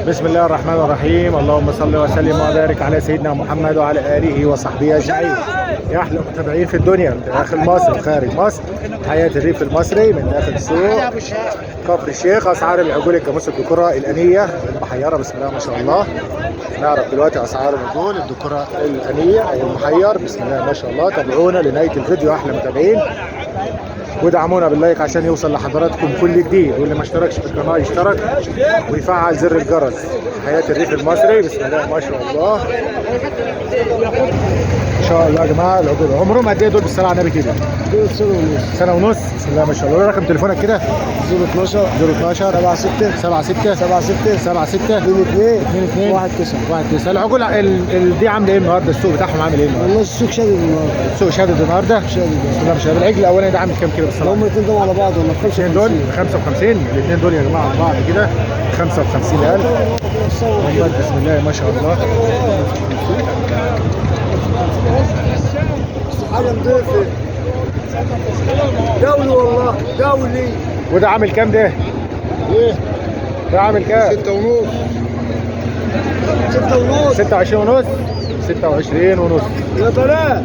بسم الله الرحمن الرحيم. اللهم صل وسلم وبارك على سيدنا محمد وعلى اله وصحبه اجمعين. يا احلى متابعين في الدنيا من داخل مصر وخارج مصر، حياه الريف المصري من داخل سوق كفر الشيخ. اسعار العجول الجاموس الذكوره الانيه المحيره بسم الله ما شاء الله. نعرف دلوقتي اسعار العجول الذكوره الانيه او المحير بسم الله ما شاء الله. تابعونا لنهايه الفيديو احلى متابعين، ودعمونا باللايك عشان يوصل لحضراتكم كل جديد، واللي ما اشتركش في القناه يشترك ويفعل زر الجرس. حياه الريف المصري بسم الله ما شاء الله. ان شاء الله يا جماعه العجول عمرهم قد ايه دول بالصلاه على النبي كده؟ دول سنة ونص. سنه ونص بسم الله ما شاء الله. رقم تليفونك كده 012 012 76 76 76 76 22 22 1 9. 19. العجول دي عامله ايه النهارده؟ السوق بتاعهم عامل ايه النهارده؟ والله السوق شادد النهارده. السوق شادد النهارده بسم شادد. الله ما شاء الله. العجل الاولاني ده عامل كام كيلو بالصلاه؟ هم الاثنين دول على بعض ولا الاثنين دول 55. الاثنين دول يا جماعه على بعض كده 55,000. محمد بسم الله ما شاء الله. حاجه نضيفه. دولي والله دولي. وده عامل كام ده؟ ايه؟ ده عامل كام؟ 6 ونص. 6 ونص. 26 ونص. 26 ونص. يا بلاش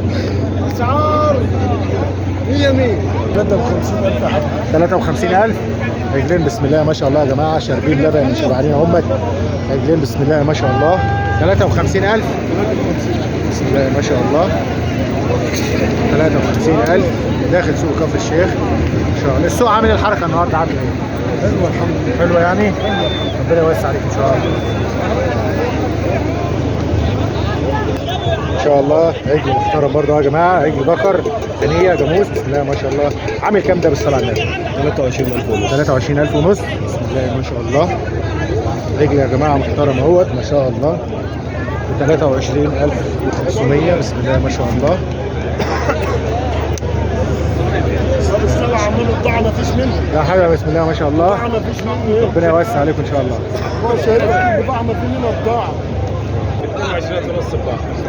اسعار 100 53,000 حاجه. 53,000. عجلين بسم الله ما شاء الله يا جماعه، شاربين لبن شبعانين هم. عجلين بسم الله ما شاء الله 53,000 بسم الله ما شاء الله. 53,000 داخل سوق كفر الشيخ ان شاء الله. السوق عامل الحركه النهارده عامل ايه؟ حلوه الحمد لله. حلوه يعني؟ ربنا يوسع عليك ان شاء الله. ان شاء الله عجل محترم برضه يا جماعه، عجل ذكر ثانيه جاموس بسم الله ما شاء الله. عامل كام ده بالصلاه على النبي؟ 23,000 ونص. 23,000 ونص بسم الله ما شاء الله. عجل يا جماعه محترم اهوت ما شاء الله. 23,500 بسم الله ما شاء الله. طب السبعه عمال الضاعه ما فيش منها. لا حاجه بسم الله ما شاء الله. الضاعه ما فيش منها. ربنا يوسع عليكم ان شاء الله. هو شايف البضاعه ما في منها الضاعه.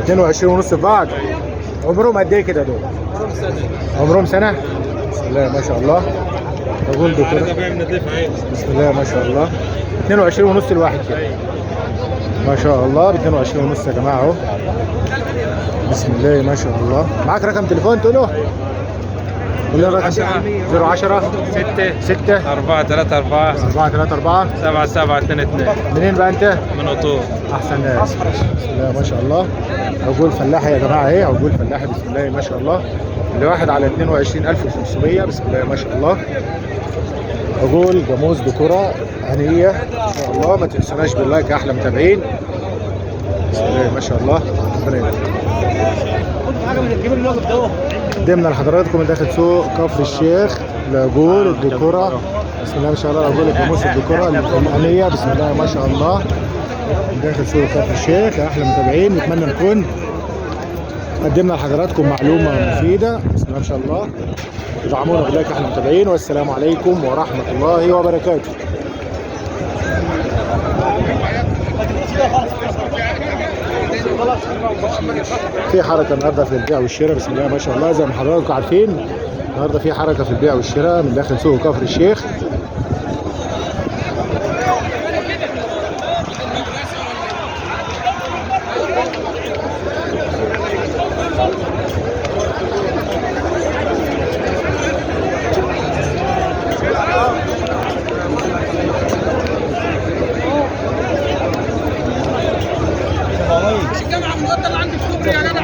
22 ونص في بعض. عمرهم قد ايه كده دول؟ عمرهم سنه بسم الله ما شاء الله. عجول دكتور بسم الله ما شاء الله. 22 ونص الواحد كده ما شاء الله. ب 22 ونص يا جماعه اهو بسم الله ما شاء الله. معاك رقم تليفون تقوله؟ قول لي الرقم 010 6 4 3 4 4 3 4 7 7 2 2 منين بقى انت؟ من عطور. احسن ناس بسم الله ما شاء الله. عجول فلاحي يا جماعه اهي، عجول فلاحي بسم الله ما شاء الله. الواحد على 22,500 بسم الله ما شاء الله. عجول جاموس ذكوره هنيه ان شاء الله. ما تنسوناش باللايك يا احلى متابعين بسم الله ما شاء الله. ربنا يبارك. قدمنا لحضراتكم من داخل سوق كفر الشيخ العجول الذكوره بسم الله ما شاء الله. العجول الجاموس الذكوره الهنيه بسم الله ما شاء الله من داخل سوق كفر الشيخ يا احلى متابعين. نتمنى نكون قدمنا لحضراتكم معلومه مفيده بسم الله ما شاء الله. ادعمونا بالله يا احلى متابعين، والسلام عليكم ورحمه الله وبركاته. في حركه النهارده في البيع والشراء بسم الله ما شاء الله. زي ما حضراتكم عارفين النهارده في حركه في البيع والشراء من داخل سوق كفر الشيخ. الجامعه المفضله عندي في كوبري يا جدع.